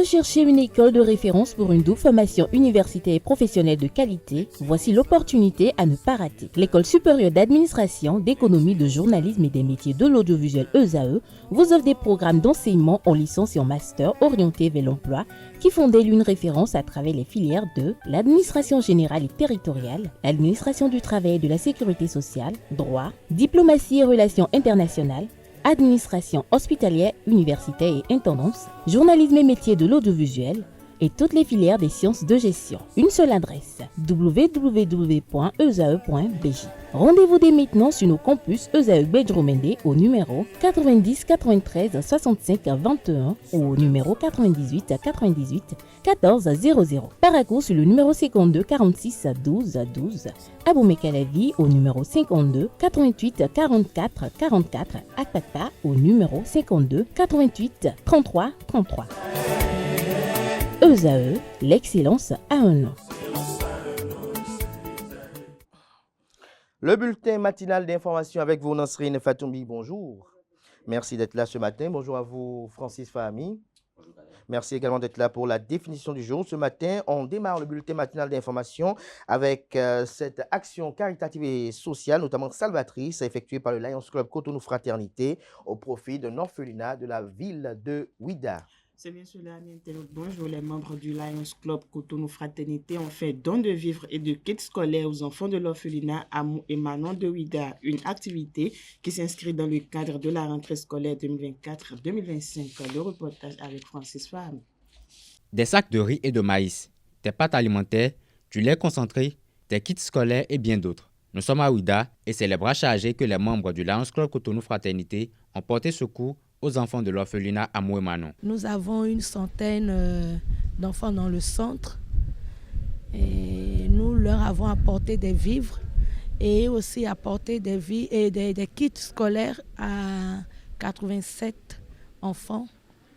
cherchez une école de référence pour une double formation universitaire et professionnelle de qualité? Voici l'opportunité à ne pas rater. L'École supérieure d'administration, d'économie, de journalisme et des métiers de l'audiovisuel ESAE vous offre des programmes d'enseignement en licence et en master orientés vers l'emploi qui font d'elle une référence à travers les filières de l'administration générale et territoriale, l'administration du travail et de la sécurité sociale, droit, diplomatie et relations internationales, administration hospitalière, universitaire et intendance, journalisme et métiers de l'audiovisuel et toutes les filières des sciences de gestion. Une seule adresse, www.esae.bj. Rendez-vous dès maintenant sur nos campus ESAE Bedjromende au numéro 90 93 65 21 ou au numéro 98 98 14 00. Paracourt sur le numéro 52 46 12 12. Aboumé Kalavi au numéro 52 88 44 44. Akpata au numéro 52 88 33 33. ESAE, l'excellence a un nom. Le bulletin matinal d'information avec vous, Nasrine Fatoumbi, bonjour. Merci d'être là ce matin. Bonjour à vous, Francis Fahmi. Merci également d'être là pour la définition du jour. Ce matin, on démarre le bulletin matinal d'information avec cette action caritative et sociale, notamment salvatrice, effectuée par le Lions Club Cotonou Fraternité au profit d'un orphelinat de la ville de Ouida. C'est bien cela, ami internaute. Bonjour, les membres du Lions Club Cotonou Fraternité ont fait don de vivres et de kits scolaires aux enfants de l'orphelinat Amou et Manon de Ouida, une activité qui s'inscrit dans le cadre de la rentrée scolaire 2024-2025. Le reportage avec Francis Fahmi. Des sacs de riz et de maïs, des pâtes alimentaires, du lait concentré, des kits scolaires et bien d'autres. Nous sommes à Ouida et c'est les bras chargés que les membres du Lions Club Cotonou Fraternité ont porté secours aux enfants de l'orphelinat Amou et Manon. Nous avons une centaine d'enfants dans le centre et nous leur avons apporté des vivres et aussi apporté des kits scolaires à 87 enfants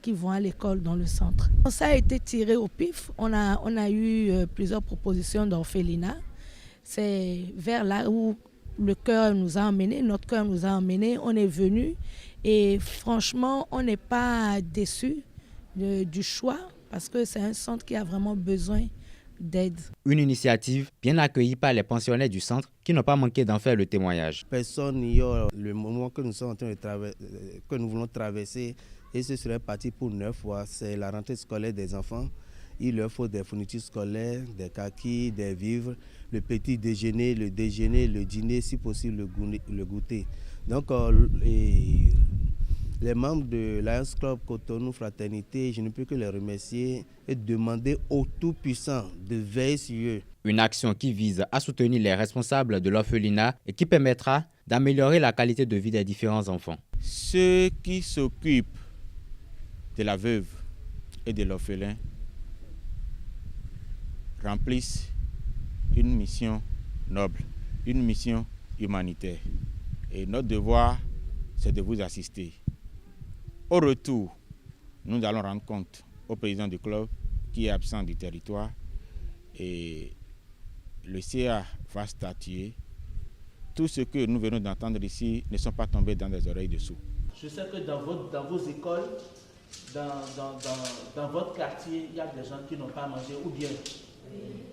qui vont à l'école dans le centre. Ça a été tiré au pif. On a eu plusieurs propositions d'orphelinat. C'est vers là où le cœur nous a emmenés, notre cœur nous a emmenés. On est venu. Et franchement, on n'est pas déçus du choix parce que c'est un centre qui a vraiment besoin d'aide. Une initiative bien accueillie par les pensionnaires du centre qui n'ont pas manqué d'en faire le témoignage. Personne n'ignore le moment que nous sommes en train de que nous voulons traverser et ce serait parti pour 9 mois. C'est la rentrée scolaire des enfants. Il leur faut des fournitures scolaires, des kakis, des vivres, le petit déjeuner, le dîner, si possible le goûter. Donc, les membres de Lions Club Cotonou Fraternité, je ne peux que les remercier et demander au Tout-Puissant de veiller sur eux. Une action qui vise à soutenir les responsables de l'orphelinat et qui permettra d'améliorer la qualité de vie des différents enfants. Ceux qui s'occupent de la veuve et de l'orphelin remplissent une mission noble, une mission humanitaire. Et notre devoir, c'est de vous assister. Au retour, nous allons rendre compte au président du club qui est absent du territoire et le CA va statuer. Tout ce que nous venons d'entendre ici ne sont pas tombés dans des oreilles de sourds. Je sais que dans vos écoles, dans votre quartier, il y a des gens qui n'ont pas mangé ou bien.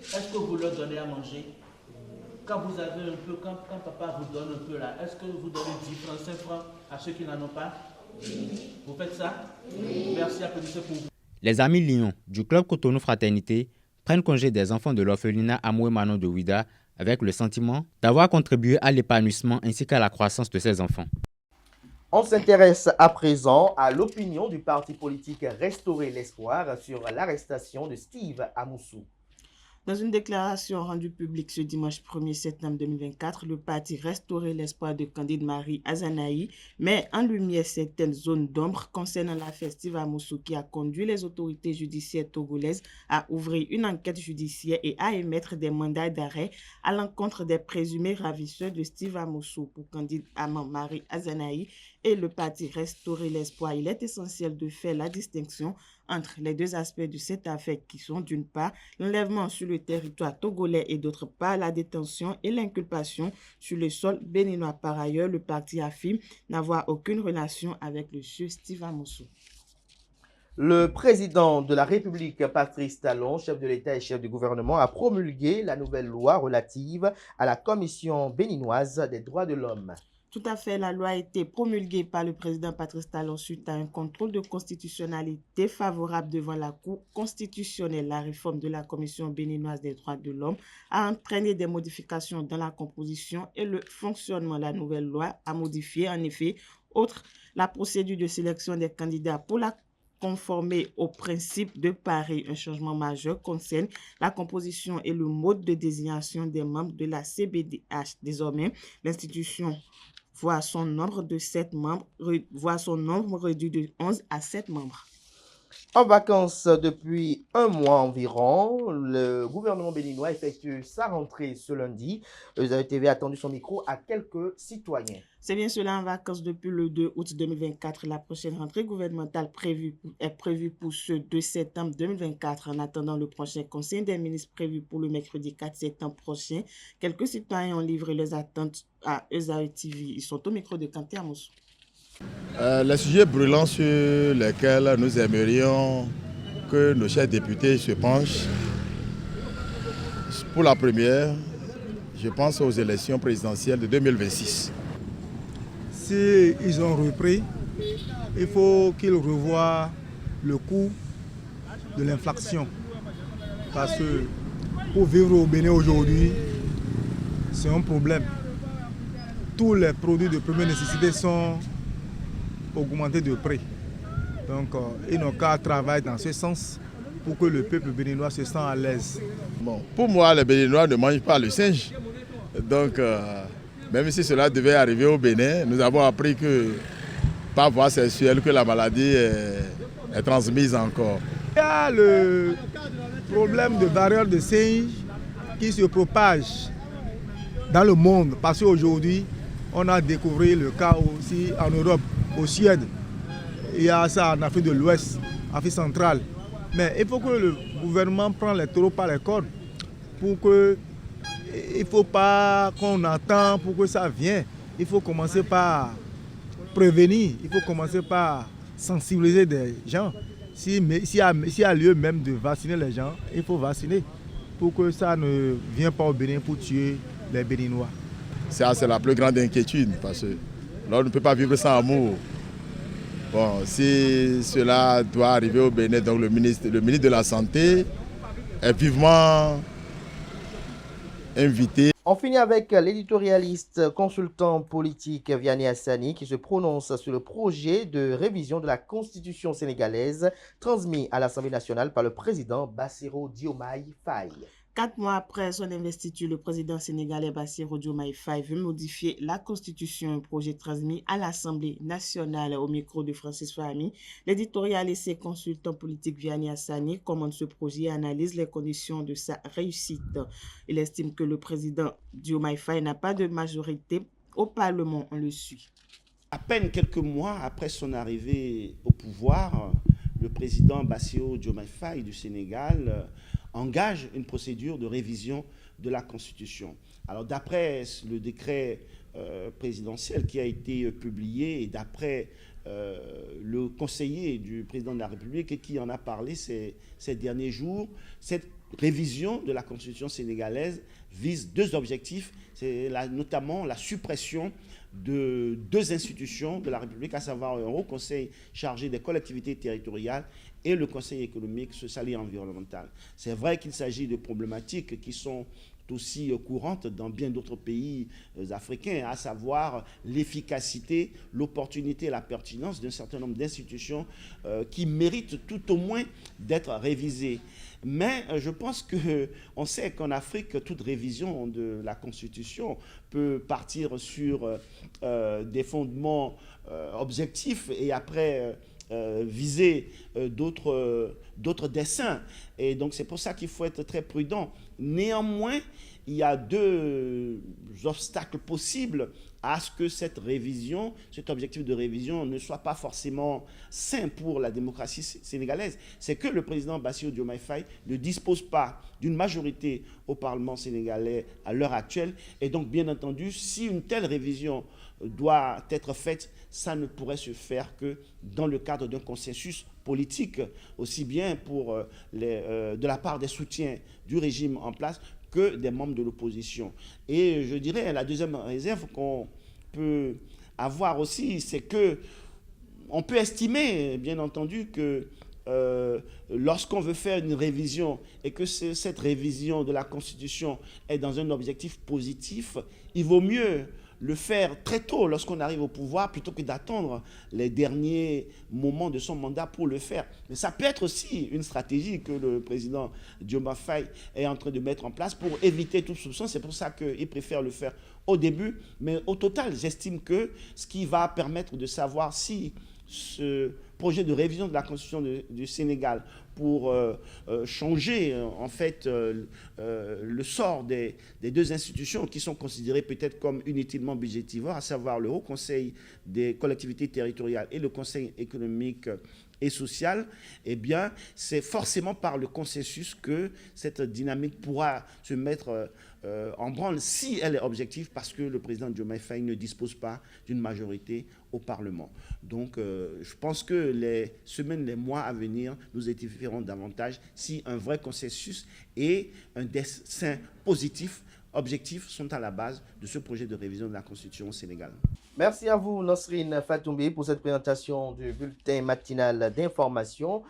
Est-ce que vous leur donnez à manger? Quand vous avez un peu, quand papa vous donne un peu là, est-ce que vous donnez 10 francs, 5 francs à ceux qui n'en ont pas? Vous faites ça? Merci, applaudissez pour vous. Les amis Lions du club Cotonou Fraternité prennent congé des enfants de l'orphelinat Amou et Manon de Ouida avec le sentiment d'avoir contribué à l'épanouissement ainsi qu'à la croissance de ces enfants. On s'intéresse à présent à l'opinion du parti politique Restaurer l'Espoir sur l'arrestation de Steve Amoussou. Dans une déclaration rendue publique ce dimanche 1er septembre 2024, le parti Restaurer l'espoir de Candide Marie Azanaï met en lumière certaines zones d'ombre concernant l'affaire Steve Amoussou qui a conduit les autorités judiciaires togolaises à ouvrir une enquête judiciaire et à émettre des mandats d'arrêt à l'encontre des présumés ravisseurs de Steve Amoussou. Pour Candide Marie Azanaï et le parti Restaurer l'espoir, il est essentiel de faire la distinction entre les deux aspects de cette affaire qui sont d'une part l'enlèvement sur le territoire togolais et d'autre part la détention et l'inculpation sur le sol béninois. Par ailleurs, le parti affirme n'avoir aucune relation avec le monsieur Steve Amoussou. Le président de la République, Patrice Talon, chef de l'État et chef du gouvernement, a promulgué la nouvelle loi relative à la Commission béninoise des droits de l'homme. Tout à fait, la loi a été promulguée par le président Patrice Talon suite à un contrôle de constitutionnalité favorable devant la Cour constitutionnelle. La réforme de la Commission béninoise des droits de l'homme a entraîné des modifications dans la composition et le fonctionnement. La nouvelle loi a modifié, en effet, outre la procédure de sélection des candidats pour la conformer au principe de Paris. Un changement majeur concerne la composition et le mode de désignation des membres de la CBDH. Désormais, l'institution voit son nombre réduit de 11 à 7 membres. En vacances depuis un mois environ, le gouvernement béninois effectue sa rentrée ce lundi. ESAE TV a tendu son micro à quelques citoyens. C'est bien cela, en vacances depuis le 2 août 2024. La prochaine rentrée gouvernementale est prévue pour ce 2 septembre 2024. En attendant le prochain conseil des ministres prévu pour le mercredi 4 septembre prochain, quelques citoyens ont livré leurs attentes à ESAE TV. Ils sont au micro de Kanté Amoussou. Les sujets brûlants sur lesquels nous aimerions que nos chers députés se penchent. Pour la première, je pense aux élections présidentielles de 2026. Si ils ont repris, il faut qu'ils revoient le coût de l'inflation. Parce que pour vivre au Bénin aujourd'hui, c'est un problème. Tous les produits de première nécessité sont augmentés de prix. Donc, ils n'ont qu'à travailler dans ce sens pour que le peuple béninois se sente à l'aise. Bon, pour moi, les Béninois ne mangent pas le singe. Donc, même si cela devait arriver au Bénin, nous avons appris que par voie sexuelle que la maladie est transmise encore. Il y a le problème de variole de singe qui se propage dans le monde parce qu'aujourd'hui, on a découvert le cas aussi en Europe, au Suède. Il y a ça en Afrique de l'Ouest, Afrique centrale. Mais il faut que le gouvernement prenne les taureaux par les cornes pour que... Il ne faut pas qu'on attend pour que ça vienne. Il faut commencer par prévenir, il faut commencer par sensibiliser des gens. S'il y a lieu même de vacciner les gens, il faut vacciner pour que ça ne vienne pas au Bénin pour tuer les Béninois. Ça, c'est la plus grande inquiétude parce que là, on ne peut pas vivre sans amour. Bon, si cela doit arriver au Bénin, donc le ministre de la Santé est vivement invité. On finit avec l'éditorialiste consultant politique Vianney Hassani qui se prononce sur le projet de révision de la Constitution sénégalaise transmis à l'Assemblée nationale par le président Bassirou Diomaye Faye. 4 mois après son investiture, le président sénégalais Bassirou Diomaye Faye veut modifier la Constitution, un projet transmis à l'Assemblée nationale. Au micro de Francis Fahmi, l'éditorialiste et consultant politique Vianney Hassani commande ce projet et analyse les conditions de sa réussite. Il estime que le président Diomaye Faye n'a pas de majorité au Parlement, on le suit. À peine quelques mois après son arrivée au pouvoir, le président Bassirou Diomaye Faye du Sénégal engage une procédure de révision de la Constitution. Alors d'après le décret présidentiel qui a été publié et d'après le conseiller du président de la République et qui en a parlé ces derniers jours, cette révision de la Constitution sénégalaise vise 2 objectifs, c'est notamment la suppression de 2 institutions de la République, à savoir un haut conseil chargé des collectivités territoriales et le conseil économique, social et environnemental. C'est vrai qu'il s'agit de problématiques qui sont aussi courantes dans bien d'autres pays africains, à savoir l'efficacité, l'opportunité et la pertinence d'un certain nombre d'institutions qui méritent tout au moins d'être révisées. Mais je pense qu'on sait qu'en Afrique, toute révision de la Constitution peut partir sur des fondements objectifs et après viser d'autres desseins. Et donc c'est pour ça qu'il faut être très prudent. Néanmoins, il y a 2 obstacles possibles à ce que cette révision, cet objectif de révision ne soit pas forcément sain pour la démocratie sénégalaise. C'est que le président Bassirou Diomaye Faye ne dispose pas d'une majorité au Parlement sénégalais à l'heure actuelle. Et donc, bien entendu, si une telle révision doit être faite, ça ne pourrait se faire que dans le cadre d'un consensus politique, aussi bien de la part des soutiens du régime en place que des membres de l'opposition. Et je dirais, la deuxième réserve qu'on peut avoir aussi, c'est que on peut estimer, bien entendu, que lorsqu'on veut faire une révision et que cette révision de la Constitution est dans un objectif positif, il vaut mieux le faire très tôt lorsqu'on arrive au pouvoir plutôt que d'attendre les derniers moments de son mandat pour le faire. Mais ça peut être aussi une stratégie que le président Diomaye Faye est en train de mettre en place pour éviter tout soupçon. C'est pour ça qu'il préfère le faire au début. Mais au total, j'estime que ce qui va permettre de savoir si ce projet de révision de la Constitution du Sénégal pour changer en fait le sort des deux institutions qui sont considérées peut-être comme inutilement budgétivores, à savoir le Haut Conseil des collectivités territoriales et le Conseil économique et social, eh bien, c'est forcément par le consensus que cette dynamique pourra se mettre en branle si elle est objective, parce que le président Diomaye Faye ne dispose pas d'une majorité au Parlement. Donc, je pense que les semaines, les mois à venir nous édifieront davantage si un vrai consensus et un dessein positif, objectifs sont à la base de ce projet de révision de la Constitution au Sénégal. Merci à vous, Nosrine Fatoumbi, pour cette présentation du bulletin matinal d'information.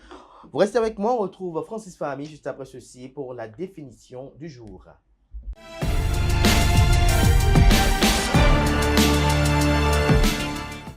Vous restez avec moi, on retrouve Francis Fahmi juste après ceci pour la définition du jour.